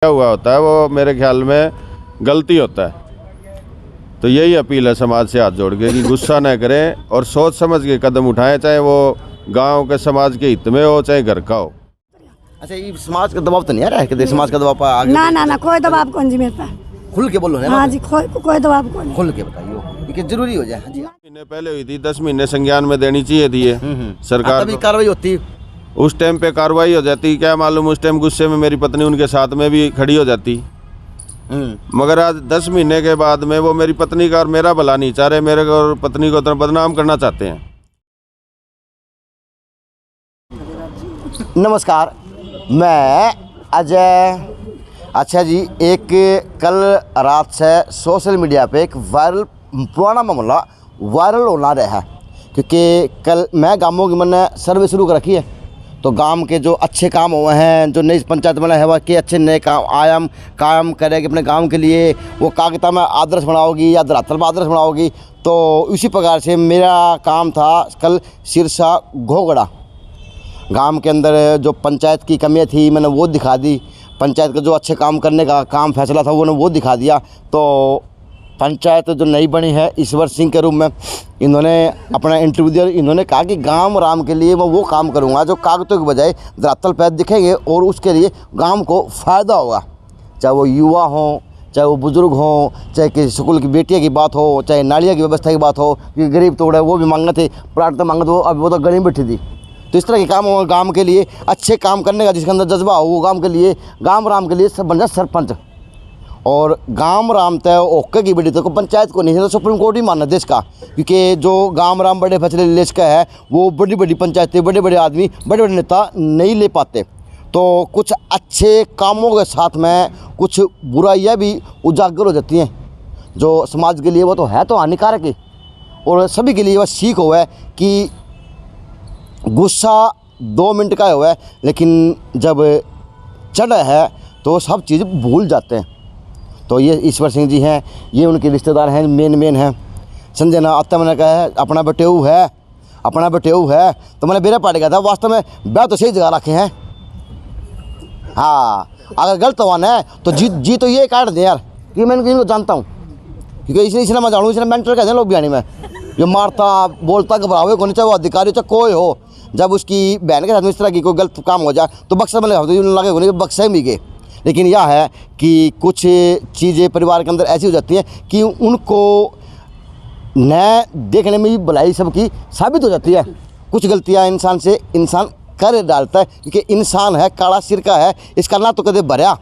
क्या हुआ होता है वो मेरे ख्याल में गलती होता है। तो यही अपील है समाज से हाथ जोड़ के कि गुस्सा न करें और सोच समझ के कदम उठाएं, चाहे वो गांव के समाज के हित में हो चाहे घर का हो। अच्छा, ये समाज का दबाव तो नहीं आ रहा है कि समाज का दबाव पर आगे? ना कोई दबाव कौन जी मेरे पास। खुल के बोलो ना। हाँ जी, कोई दबाव कौन। खुल के बताइए कि जरूरी हो जाए। हाँ जी, महीने पहले हुई थी, 10 महीने संज्ञान में देनी चाहिए थी ये सरकार तभी को। कार्रवाई होती, उस टाइम पे कार्रवाई हो जाती, क्या मालूम उस टाइम गुस्से में मेरी पत्नी उनके साथ में भी खड़ी हो जाती। मगर आज 10 महीने के बाद में वो मेरी पत्नी का और मेरा भला नहीं चाह रहे, मेरे और पत्नी को तो बदनाम करना चाहते हैं। नमस्कार, मैं अजय। अच्छा जी, एक कल रात से सोशल मीडिया पे एक वायरल पुराना मामला वायरल होना रहा है, क्योंकि कल मैं गाँवों की मैंने सर्वे शुरू कर रखी है। तो गांव के जो अच्छे काम हुए हैं, जो नई पंचायत बना है, वह के अच्छे नए काम आयाम कायम करेगी अपने गांव के लिए, वो कागता में आदर्श बनाओगी या धरातल में आदर्श बनाओगी। तो उसी प्रकार से मेरा काम था कल सिरसा घोगड़ा गांव के अंदर जो पंचायत की कमियां थी मैंने वो दिखा दी। पंचायत का जो अच्छे काम करने का काम फैसला था वो दिखा दिया। तो पंचायत जो नई बनी है ईश्वर सिंह के रूप में इन्होंने अपना इंटरव्यू दिया। इन्होंने कहा कि गांव राम के लिए मैं वो काम करूंगा जो कागज़ों के बजाय धरातल पर दिखेंगे और उसके लिए गांव को फ़ायदा होगा। चाहे वो युवा हों, चाहे वो बुज़ुर्ग हों, चाहे किसी स्कूल की बेटियों की बात हो, चाहे नालियों की व्यवस्था की बात हो, क्योंकि गरीब तोड़े वो भी मांगे थे, प्लाट तो मांगे, तो अभी वो तो गरीब बैठी थी। तो इस तरह के काम हो गांव के लिए अच्छे काम करने का जिसके अंदर जज्बा हो, वो गांव के लिए गांव राम के लिए सब बन जाए सरपंच। और गांव राम तय ओके की बड़ी तो पंचायत को नहीं है, तो सुप्रीम कोर्ट ही मानना देश का, क्योंकि जो गांव राम बड़े फैसले ले का है वो बड़ी बड़ी पंचायतें, बड़े बड़े आदमी, बड़े बड़े नेता नहीं ले पाते। तो कुछ अच्छे कामों के साथ में कुछ बुराइयां भी उजागर हो जाती हैं जो समाज के लिए वो तो है तो हानिकारक है। और सभी के लिए वह सीख हुआ है कि गुस्सा 2 मिनट का हुआ है, लेकिन जब चढ़ है तो सब चीज़ भूल जाते हैं। तो ये ईश्वर सिंह जी हैं, ये उनके रिश्तेदार हैं, मेन हैं। संजय ना आता मैंने कहा है अपना बटेऊ है, तो मैंने बेरा पार्टी कहा था वास्तव में ब्याह तो सही जगह रखे हैं। हाँ, अगर गलत हुआ ना तो जी तो ये काट दे यार कि मैं इनको जानता हूँ, क्योंकि इसलिए मैं जानूँ, इसलिए मेंटर कहते हैं लोग बिहानी में, जो मारता बोलता घबरावे को नहीं, चाहे वो अधिकारी चाहे कोई हो। जब उसकी बहन के साथ में इस तरह की कोई गलत काम हो जाए तो बक्सा में लगे को नहीं, बक्से में गए। लेकिन यह है कि कुछ चीज़ें परिवार के अंदर ऐसी हो जाती हैं कि उनको न देखने में भी भलाई सबकी साबित हो जाती है। कुछ गलतियां इंसान कर डालता है, क्योंकि इंसान है, काला सिर का है, इसका ना तो कदे भरया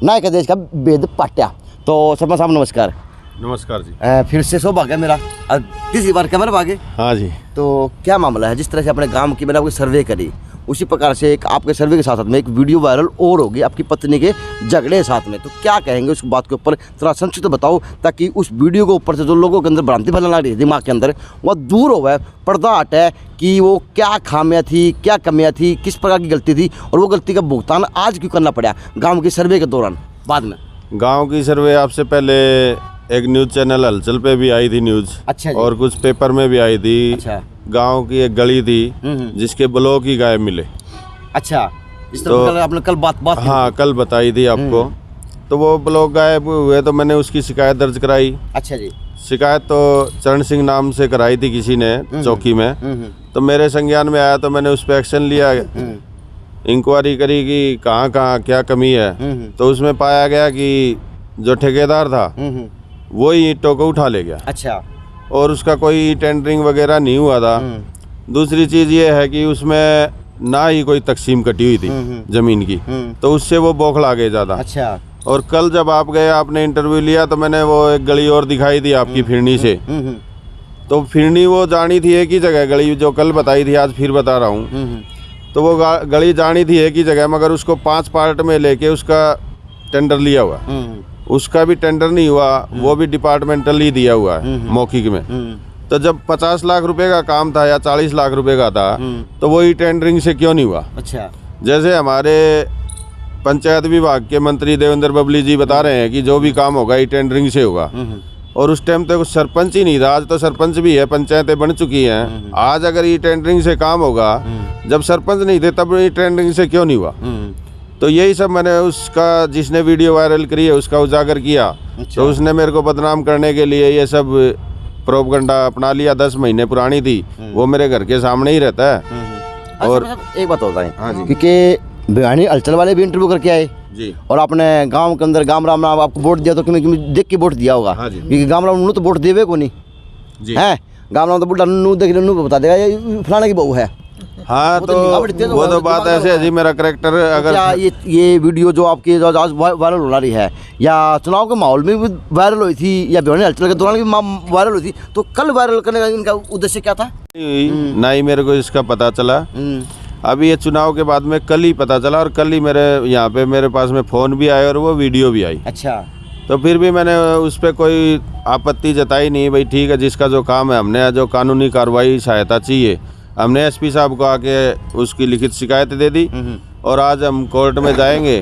ना कदे इसका भेद पाट्या। तो सरपंच साहब नमस्कार। नमस्कार जी। फिर से सौभाग्य मेरा तीसरी बार कैमरा भागे। हाँ जी। तो क्या मामला है, जिस तरह से अपने गांव की मैंने आपकी सर्वे करी उसी प्रकार से एक आपके सर्वे के साथ साथ में एक वीडियो वायरल और होगी आपकी पत्नी के झगड़े के साथ में, तो क्या कहेंगे उस बात के ऊपर थोड़ा संक्षिप्त बताओ, ताकि उस वीडियो के ऊपर से जो लोगों के अंदर भ्रांति फैलने लग रही है दिमाग के अंदर वह दूर हो गए, पर्दा हटे कि वो क्या खामियां थी, क्या कमियां थी, किस प्रकार की गलती थी और वो गलती का भुगतान आज क्यों करना पड़ा गाँव की सर्वे के दौरान बाद में। गाँव की सर्वे आपसे पहले एक न्यूज़ चैनल हलचल पे भी आई थी न्यूज़। अच्छा जी। और कुछ पेपर में भी आई थी। अच्छा। गाँव की एक गली थी जिसके ब्लॉक ही गायब मिले। अच्छा, इस तरह तो, आपने कल बात हाँ कल बताई थी आपको। तो वो ब्लॉक गायब हुए तो मैंने उसकी शिकायत दर्ज कराई। अच्छा जी। शिकायत तो चरण सिंह नाम से कराई थी किसी ने चौकी में। तो मेरे संज्ञान में आया तो मैंने उस पर एक्शन लिया, इंक्वायरी करी कि कहाँ क्या कमी है। तो उसमें पाया गया कि जो ठेकेदार था वही ईंटों को उठा ले गया। अच्छा। और उसका कोई टेंडरिंग वगैरह नहीं हुआ था। दूसरी चीज़ ये है कि उसमें ना ही कोई तकसीम कटी हुई थी जमीन की, तो उससे वो बौखला गए ज़्यादा। अच्छा। और कल जब आप गए, आपने इंटरव्यू लिया, तो मैंने वो एक गली और दिखाई दी आपकी फिरनी से। तो फिरनी वो जानी थी एक ही जगह, गली जो कल बताई थी आज फिर बता रहा हूँ। तो वो गली जानी थी एक ही जगह, मगर उसको 5 पार्ट में लेके उसका टेंडर लिया हुआ। उसका भी टेंडर नहीं हुआ, वो भी डिपार्टमेंटली दिया हुआ है मौखिक में। तो जब 50 लाख रुपए का काम था या 40 लाख रुपए का था, तो वही टेंडरिंग से क्यों नहीं हुआ। अच्छा। जैसे हमारे पंचायत विभाग के मंत्री देवेंद्र बबली जी बता रहे हैं कि जो भी काम होगा ये टेंडरिंग से होगा, और उस टाइम तो सरपंच ही नहीं था। आज तो सरपंच भी है, पंचायतें बन चुकी हैं। आज अगर ये टेंडरिंग से काम होगा, जब सरपंच नहीं थे तब ये टेंडरिंग से क्यों नहीं हुआ। तो यही सब मैंने उसका, जिसने वीडियो वायरल करी है उसका उजागर किया। तो उसने मेरे को बदनाम करने के लिए ये सब प्रोपगंडा अपना लिया। 10 महीने पुरानी थी, वो मेरे घर के सामने ही रहता है। और एक बात होता है, हाँ जी, क्योंकि भिवानी हलचल वाले भी इंटरव्यू करके आए जी, और आपने गांव के अंदर गांव राम आपको वोट दिया तो क्यों देख के वोट दिया होगा। हाँ जी। क्योंकि गांव राम तो वोट देवे को नहीं जी है, गांव राम तो वोट नू देख नू बता देगा ये फलाने की बहू है। हाँ, वो तो तो निगाह बड़ी तेज वो होगा, तो बात दिमाग ऐसे है होगा। जी, मेरा करेक्टर तो अगर क्या ये वीडियो जो आपकी जो आज वायरल हो रही है, या चुनाव के माहौल में भी वायरल हुई थी, या भिवानी हलचल के दौरान भी वायरल हुई थी, तो कल वायरल करने का इनका उद्देश्य क्या था? ना ही मेरे को इसका पता चला। अभी ये चुनाव के बाद में कल ही पता चला, और कल ही मेरे यहाँ पे मेरे पास में फ़ोन भी आया और वो वीडियो भी आई। अच्छा, तो फिर भी मैंने उस पर कोई आपत्ति जताई नहीं। भाई ठीक है, जिसका जो काम है, हमने जो कानूनी कार्रवाई सहायता चाहिए, हमने एसपी साहब को आके उसकी लिखित शिकायत दे दी, और आज हम कोर्ट में जाएंगे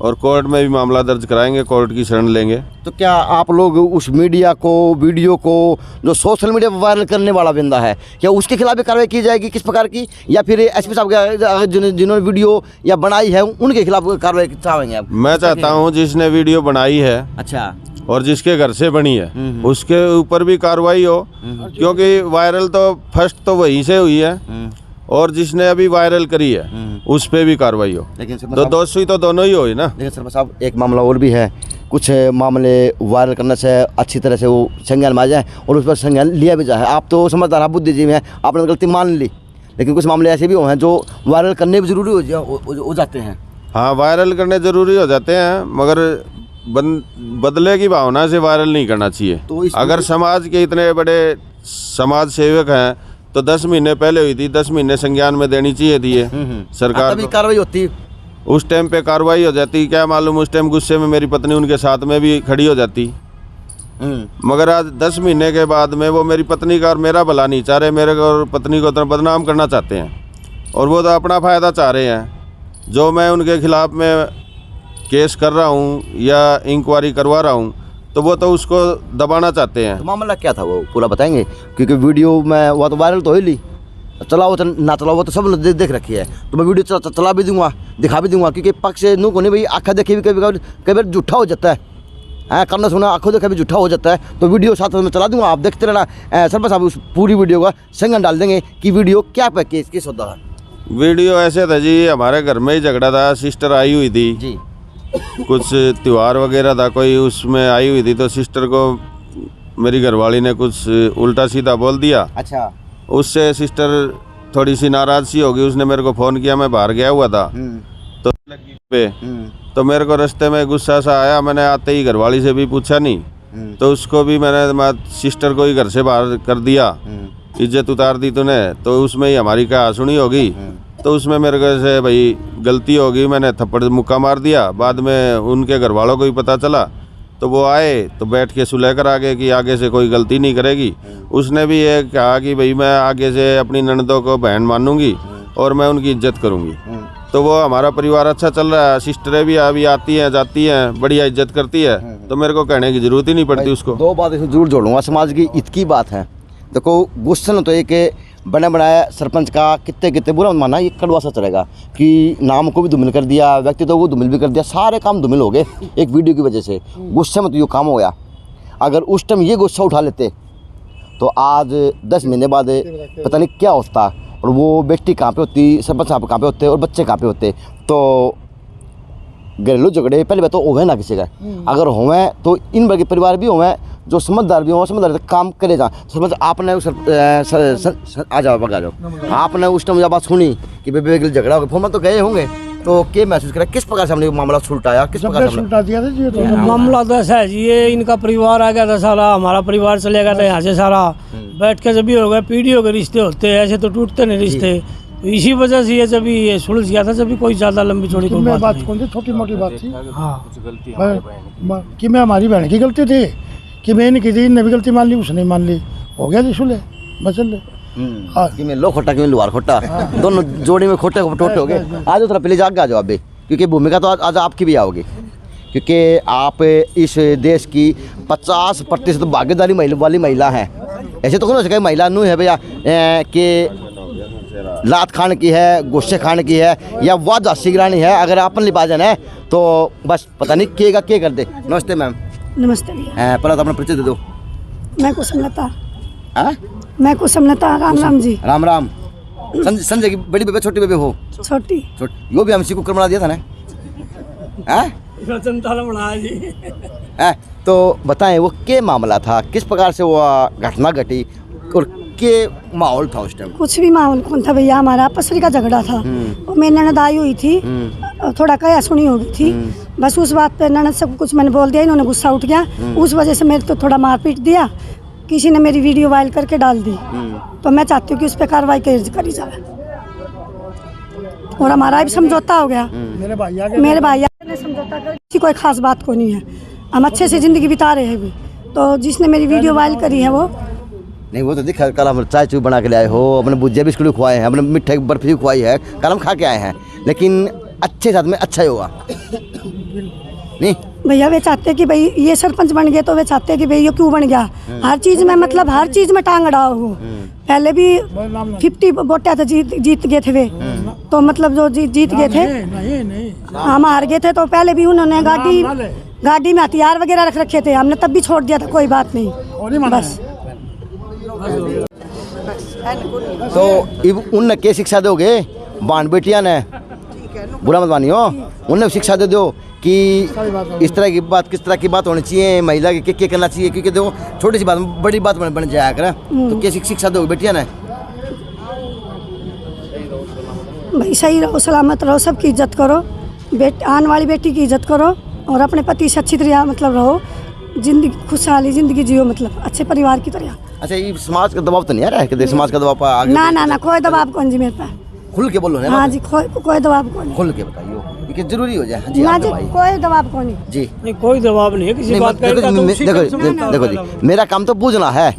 और कोर्ट में भी मामला दर्ज कराएंगे, कोर्ट की शरण लेंगे। तो क्या आप लोग उस मीडिया को, वीडियो को जो सोशल मीडिया पर वायरल करने वाला बंदा है, क्या उसके खिलाफ भी कार्रवाई की जाएगी, किस प्रकार की, या फिर एसपी साहब के जिन्होंने वीडियो या बनाई है उनके खिलाफ कार्रवाई चाहेंगे आप? मैं चाहता हूँ जिसने वीडियो बनाई है अच्छा, और जिसके घर से बनी है उसके ऊपर भी कार्रवाई हो, क्योंकि वायरल तो फर्स्ट तो वहीं से हुई है, और जिसने अभी वायरल करी है उस पे भी कार्रवाई हो। लेकिन तो दोषी तो दोनों ही हो ना। लेकिन सरपंच साहब, एक मामला और भी है, कुछ मामले वायरल करने से अच्छी तरह से वो संज्ञान में आ जाए और उस पर संज्ञान लिया भी जाए। आप तो समझदार, आप बुद्धिजीवी हैं, आपने गलती मान ली, लेकिन कुछ मामले ऐसे भी हुए हैं जो वायरल करने भी जरूरी हो जाते हैं। हाँ, वायरल करने ज़रूरी हो जाते हैं, मगर बदले की भावना से वायरल नहीं करना चाहिए। तो अगर समाज के इतने बड़े समाज सेवक हैं तो 10 महीने पहले हुई थी, 10 महीने संज्ञान में देनी चाहिए थी ये सरकार तभी को। कार्रवाई होती, उस टाइम पे कार्रवाई हो जाती, क्या मालूम उस टाइम गुस्से में मेरी पत्नी उनके साथ में भी खड़ी हो जाती। मगर आज 10 महीने के बाद में वो मेरी पत्नी का और मेरा भला नहीं चाह रहे, मेरे को और पत्नी को तो बदनाम करना चाहते हैं, और वो तो अपना फ़ायदा चाह रहे हैं। जो मैं उनके खिलाफ में केस कर रहा हूँ या इंक्वायरी करवा रहा हूँ, तो वो तो उसको दबाना चाहते हैं। तो मामला क्या था वो पूरा बताएंगे? क्योंकि वीडियो में वो तो वायरल तो हो ली, चलाओ तो ना चलाओ तो सब लोग देख रखी है, तो मैं वीडियो चला भी दूंगा, दिखा भी दूंगा, क्योंकि पक्ष से नू को नहीं भाई, आँखा देखे भी कभी बार झूठा हो जाता है, करना सुना आँखों देखे भी झूठा हो जाता है। तो वीडियो साथ में चला दूंगा, आप देखते रहना। सरपंच साहब उस पूरी वीडियो का संज्ञान डाल देंगे कि वीडियो क्या पे केस होता है। वीडियो ऐसे था जी, हमारे घर में ही झगड़ा था, सिस्टर आई हुई थी जी, कुछ त्यौहार वगैरह था कोई, उसमें आई हुई थी, तो सिस्टर को मेरी घरवाली ने कुछ उल्टा सीधा बोल दिया। अच्छा, उससे सिस्टर थोड़ी सी नाराज सी हो गई, उसने मेरे को फ़ोन किया, मैं बाहर गया हुआ था तो पे तो मेरे को रास्ते में गुस्सा सा आया, मैंने आते ही घरवाली से भी पूछा नहीं, तो उसको भी मैं सिस्टर को ही घर से बाहर कर दिया, इज्जत उतार दी तूने, तो उसमें ही हमारी कहा सुनी होगी। तो उसमें मेरे को से भाई गलती होगी, मैंने थप्पड़ मुक्का मार दिया। बाद में उनके घर वालों को भी पता चला, तो वो आए तो बैठ के सुलह कर आगे कि आगे से कोई गलती नहीं करेगी। उसने भी ये कहा कि भाई मैं आगे से अपनी ननदों को बहन मानूंगी और मैं उनकी इज्जत करूंगी। तो वो हमारा परिवार अच्छा चल रहा है, सिस्टरें भी अभी आती हैं जाती हैं, बढ़िया इज्जत करती है, तो मेरे को कहने की ज़रूरत ही नहीं पड़ती उसको। दो बात इसमें जरूर जोड़ूंगा, समाज की इत की बात है। देखो, गुस्सा तो एक बने बनाया सरपंच का कितने बुरा माना, ये कड़वा सा चलेगा कि नाम को भी धूमिल कर दिया, व्यक्तित्व को धूमिल भी कर दिया, सारे काम धूमिल हो गए एक वीडियो की वजह से। गुस्से में तो ये काम हो गया। अगर उस टाइम ये गुस्सा उठा लेते तो आज 10 महीने बाद पता नहीं क्या होता, और वो बेटी कहाँ पे होती, सरपंच साहब कहाँ पे होते, और बच्चे कहाँ पे होते। तो घरेलू झगड़े पहले बात तो होवे ना किसी का, अगर होवे तो इन वर्ग के परिवार भी होवे जो समझदार भी हो, समझदार काम करे जा। सरपंच आपने आ जाओ बगा जाओ, आपने उस टाइम जब बात सुनी कि बेबे झगड़ा हो गया, फोन में तो गए होंगे, तो क्या महसूस करा, किस प्रकार से हमने मामला सुलटाया, किस प्रकार से सुलटा दिया था जी? तो मामला तो ऐसा है जी, ये इनका परिवार आ गया था सारा, हमारा परिवार चले गया था यहाँ से सारा, बैठ के जब भी हो गया, पीढ़ियों के रिश्ते होते हैं, ऐसे तो टूटते नहीं रिश्ते, तो इसी वजह से ये जब ये सुलझ गया था, जब कोई ज़्यादा लंबी चौड़ी कोई बात बात नहीं। कौन सी छोटी मोटी बात थी? हाँ, कि मैं हमारी बहन की गलती थी कि मैंने की थी, इनने भी गलती मान ली, उसने मान ली, हो गया जी सुले बचल ले। कि मैं लो खोटा कि मैं लुहार खोटा, दोनों जोड़ी में खोटे टोटे हो गए। आ जाओ थोड़ा पहले जाग आ जाओ अभी, क्योंकि भूमिका तो आज आपकी भी आओगी, क्योंकि आप इस देश की 50% भागीदारी वाली महिला हैं। ऐसे तो कौन हो सके महिला नू है भैया कि लात खान की है, गुस्से खान की है या वादा सिगरानी है, अगर अपन लिबाजन है तो बस पता नहीं केगा के कर दे। नमस्ते मैम। नमस्ते भैया। पहले तो अपना परिचय दे दो। मैं कुसुमलता। हाँ? मैं कुसुमलता। राम राम जी। राम राम। संजय की बड़ी बेबे छोटी बेबे हो? छोटी। यो भी हमसे कुकर बना दिया था ना। हाँ? तो बताएं वो क्या मामला था, किस प्रकार से वो घटना घटी और के माहौल था उस टाइम? कुछ भी माहौल कौन था भैया, हमारा आपस का झगड़ा था। और मेरी ननद आई हुई थी, थोड़ा कया सुनी हो गई थी, बस उस बात पे ननद सब कुछ मैंने बोल दिया, इन्होंने गुस्सा उठ गया, उस वजह से मेरे तो थोड़ा मारपीट दिया, किसी ने मेरी वीडियो वायरल करके डाल दी। तो मैं चाहती हूँ कि उस पर कार्रवाई करी जाए और हमारा भी समझौता हो गया। मेरे भैया ने समझौता कर, किसी कोई खास बात को नहीं है, हम अच्छे से ज़िंदगी बिता रहे हैं अभी। तो जिसने मेरी वीडियो वायरल करी है वो नहीं, वो तो दिखा कल हम चाय चूई बना के ले आए हो, अपने भुजिया बिस्कुट खुआए हैं, अपने मिठाई बर्फी खुआई है, कल हम खा के आए हैं, लेकिन अच्छे साथ में अच्छा ही होगा नहीं भैया। वे चाहते हैं कि भाई ये सरपंच बन गए तो वे चाहते हैं कि भाई ये क्यों बन गया, हर चीज़ में मतलब हर चीज़ में टांग अड़ाओ हो। पहले भी 50 वोट तो जीत गए थे वे, तो मतलब जो जीत गए थे, हम हार गए थे, तो पहले भी उन्होंने गाड़ी में हथियार वगैरह रख रखे थे, हमने तब भी छोड़ दिया था, कोई बात नहीं बस। तो उनने क्या शिक्षा दोगे बाण बेटिया ने, बुरा मत मानियो, उन्हें शिक्षा दे दो कि इस तरह की बात किस तरह की बात होनी चाहिए, महिला के क्या करना चाहिए, क्योंकि देखो छोटी सी बात बड़ी बात बन जाया करे, तो क्या शिक्षा दोगे बेटिया ने? भाई सही रहो, सलामत रहो, सबकी इज्जत करो, आने वाली बेटी की इज्जत करो और अपने पति से अच्छी तरह मतलब रहो, जिंदगी खुशहाली ज़िंदगी जियो, मतलब अच्छे परिवार की तरह। अच्छा, ये समाज का दबाव तो नहीं आ रहा है कि समाज का दबाव पर आगे? ना कोई दबाव कौन जी मेरे पे। खुल के बोलो ना। हाँ जी, कोई दबाव कौन। खुल के बताइए, ये जरूरी हो जाए। जी ना जी, कोई दबाव कौन जी नहीं, कोई दबाव नहीं है किसी बात का। देखो जी, मेरा काम तो पूछना है।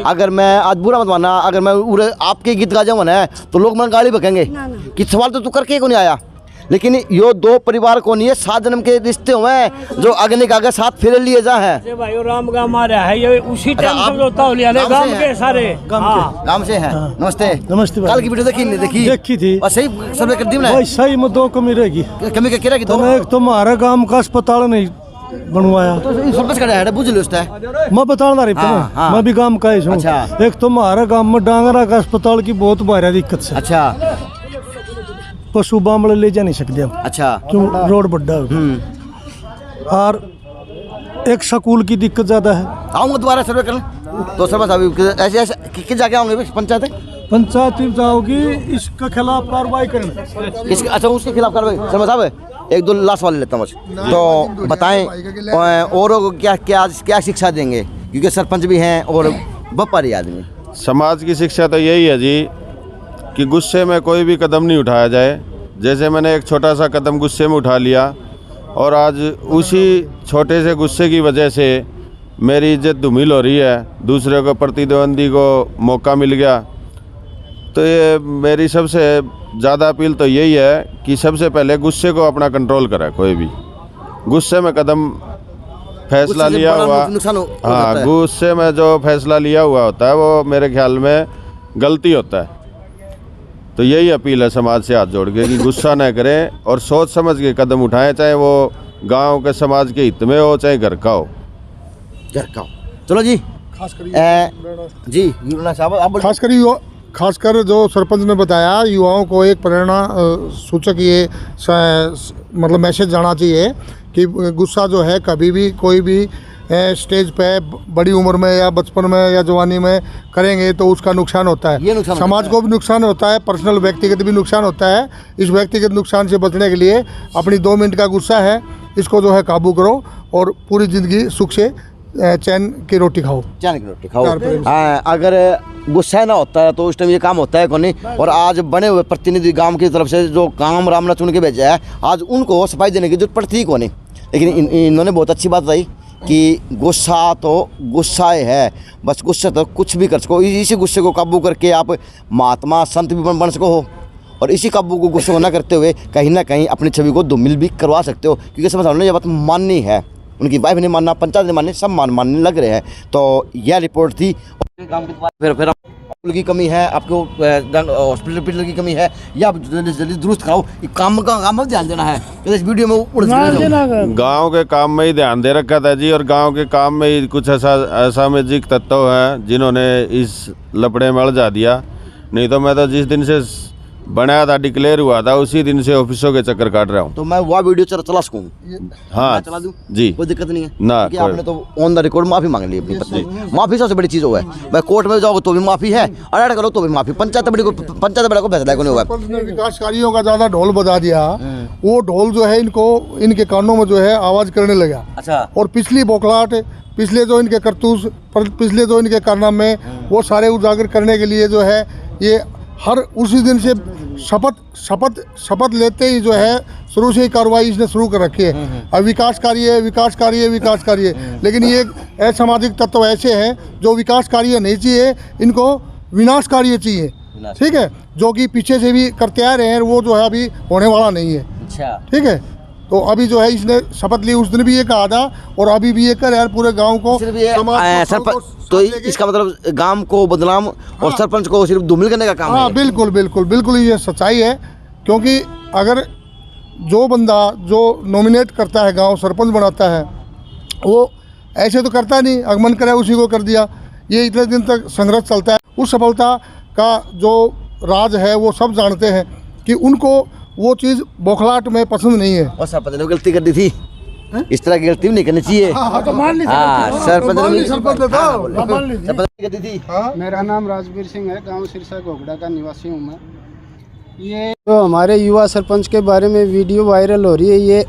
अगर मैं आज बुरा मत मानना, अगर मैं आपके गीत गा जाऊँ ना तो लोग मैं गाली बकेंगे कि सवाल तो तू करके क्यों नहीं आया, लेकिन यो दो परिवार को नहीं है, 7 जन्म के रिश्ते हुए हैं जो अग्नि का आगे साथ फिर लिए जा है। भाई राम गाँव मारा है, ये उसी टाइम समझौता हो लिया गांव के सारे गांव से हैं। नमस्ते। नमस्ते भाई। कल की वीडियो देखी थी, और सही सर्वे कर दी भाई, सही में 2 कमी रहेगी। कमी क्या रहेगी? तो एक तुम्हारे गांव का अस्पताल नहीं बनवाया, तो सरपंच खड़ा है, बुझ लो उसका। मैं बताना रही हाँ। मैं भी गांव का ही हूँ। अच्छा। एक तुम्हारे गांव में डांगरा का अस्पताल की बहुत भारी दिक्कत है। अच्छा। पशु बामड़े ले जा नहीं सकते हम। अच्छा। क्यों? रोड बड्डा है और एक स्कूल की दिक्कत ज्यादा है। आऊंगा दोबारा सर्वे कर तो सरपंच साहब ऐसे किस जाके आऊंगे पंचायत जाओगी, इसके खिलाफ कार्रवाई करें। इसके अच्छा उसके खिलाफ कार्रवाई। सरपंच साहब एक 2 लास्ट वाले लेता हूँ, तो बताएं और क्या शिक्षा देंगे, क्योंकि सरपंच भी हैं और व्यापारी आदमी। समाज की शिक्षा तो यही है जी कि गुस्से में कोई भी कदम नहीं उठाया जाए। जैसे मैंने एक छोटा सा कदम गुस्से में उठा लिया और आज उसी छोटे से गुस्से की वजह से मेरी इज्जत धूमिल हो रही है, दूसरे को प्रतिद्वंदी को मौका मिल गया। तो ये मेरी सबसे ज़्यादा अपील तो यही है कि सबसे पहले गुस्से को अपना कंट्रोल करे। कोई भी गुस्से में कदम फैसला लिया हुआ, हाँ, गुस्से में जो फैसला लिया हुआ होता है वो मेरे ख्याल में गलती होता है। तो यही अपील है समाज से हाथ जोड़ के कि गुस्सा न करें और सोच समझ के कदम उठाएं, चाहे वो गांव के समाज के हित में हो चाहे घर का हो। चलो जी, जी खासकर जो सरपंच ने बताया, युवाओं को एक प्रेरणा सूचक ये मतलब मैसेज जाना चाहिए कि गुस्सा जो है कभी भी कोई भी स्टेज पे बड़ी उम्र में या बचपन में या जवानी में करेंगे तो उसका नुकसान होता है, समाज को भी नुकसान होता है, पर्सनल व्यक्तिगत भी नुकसान होता है। इस व्यक्तिगत नुकसान से बचने के लिए अपनी 2 मिनट का गुस्सा है, इसको जो है काबू करो और पूरी ज़िंदगी सुख से चैन की रोटी खाओ। हाँ, अगर गुस्सा ना होता है तो उस टाइम ये काम होता है कौन नहीं। और आज बने हुए प्रतिनिधि गांव की तरफ से जो काम राम ने चुन के भेजा है, आज उनको सफाई देने की जरूरत पड़ती कौन नहीं। लेकिन इन्होंने बहुत अच्छी बात बताई कि गुस्सा तो गुस्सा है, बस गुस्से तो कुछ भी कर सको, इसी गुस्से को काबू करके आप महात्मा संत भी बन सको हो, और इसी काबू को गुस्से को ना करते हुए कहीं ना कहीं अपनी छवि को धूमिल भी करवा सकते हो। क्योंकि समझ ने ये बात माननी है, उनकी वाइफ ने मानना, पंचायत ने माननी, सब मानने लग रहे हैं। तो यह रिपोर्ट थी। फिर स्कूल की कमी है आपको, हॉस्पिटल की कमी है, या जल्दी जल्दी दुरुस्त कराओ, ये काम में ध्यान देना है। तो इस वीडियो में उड़ गांव के काम में ही ध्यान दे रखा था जी, और गांव के काम में ही कुछ ऐसा असामाजिक तत्व हैं जिन्होंने इस लपड़े में उलझा दिया। नहीं तो मैं तो जिस दिन से बनाया था, डिक्लेयर हुआ था, उसी दिन से ऑफिसों के चक्कर काट रहा हूँ। तो मैं वह वीडियो चला सकूँ? हाँ चला दूँ जी, कोई दिक्कत नहीं है ना। कि आपने तो ऑन द रिकॉर्ड माफी मांग ली अपनी पत्नी। माफी सबसे बड़ी चीज हो है भाई, कोर्ट में जाओगे तो भी माफी है, अरेस्ट करो तो भी माफी। पंचायत बड़ी को फैसला को नहीं होगा। विकास कार्यों का ज्यादा ढोल बजा दिया, वो ढोल जो है इनको इनके कानों में जो है आवाज करने लगा। अच्छा। और पिछली बौखलाहट, पिछले जो इनके करतूत, पिछले जो इनके कारनामे, वो सारे उजागर करने के लिए जो है ये हर उसी दिन से शपथ लेते ही जो है शुरू से ही कार्रवाई इसने शुरू कर रखी है। अब विकास कार्य, लेकिन ये असामाजिक तत्व ऐसे हैं जो विकास कार्य नहीं चाहिए, इनको विनाश कार्य चाहिए। ठीक है, जो कि पीछे से भी करते आ रहे हैं, वो जो है अभी होने वाला नहीं है। अच्छा। ठीक है, तो अभी जो है इसने शपथ ली, उस दिन भी ये कहा था और अभी भी ये कर यार पूरे गांव को तो इसका मतलब गांव को बदनाम और सरपंच को सिर्फ धूमिल करने का काम है। हाँ, बिल्कुल ये सच्चाई है। क्योंकि अगर जो बंदा जो नॉमिनेट करता है, गांव सरपंच बनाता है, वो ऐसे तो करता नहीं, अगमन करे उसी को कर दिया। ये इतने दिन तक संघर्ष चलता है। उस सफलता का जो राज है वो सब जानते हैं कि उनको वो चीज़ बौखलाहट में पसंद नहीं है। और सरपंच ने गलती कर दी थी, इस तरह की गलती नहीं करनी चाहिए। सरपंच थी। मेरा नाम राजवीर सिंह है, गांव सिरसा घोगड़ा का निवासी हूँ मैं। ये तो हमारे युवा सरपंच के बारे में वीडियो वायरल हो रही है, ये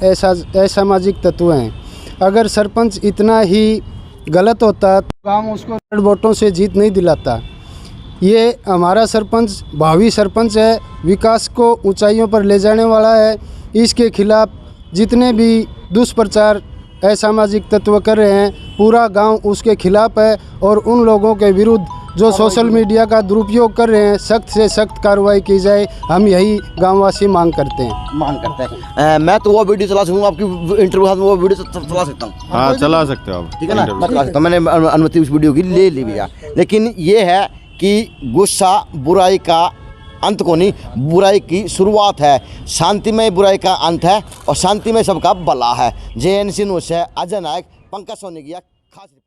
असामाजिक तत्व हैं। अगर सरपंच इतना ही गलत होता तो गांव उसको वोटों से जीत नहीं दिलाता। ये हमारा सरपंच भावी सरपंच है, विकास को ऊंचाइयों पर ले जाने वाला है। इसके खिलाफ जितने भी दुष्प्रचार असामाजिक तत्व कर रहे हैं, पूरा गांव उसके खिलाफ है। और उन लोगों के विरुद्ध जो सोशल मीडिया का दुरुपयोग कर रहे हैं, सख्त से सख्त कार्रवाई की जाए, हम यही गांववासी मांग करते हैं। मैं तो वो वीडियो चला सकूँ, आपकी इंटरव्यू वो वीडियो चला सकता हूँ। हाँ, चला सकते हो आप। ठीक है ना, मैं चला सकता हूँ। मैंने अनुमति उस वीडियो की ले ली भैया। लेकिन ये है कि गुस्सा बुराई का अंत को नहीं, बुराई की शुरुआत है। शांतिमय बुराई का अंत है और शांतिमय सबका भला है। JNC न्यूज़ से अजय नायक, पंकज सोनी की खास रिपोर्ट।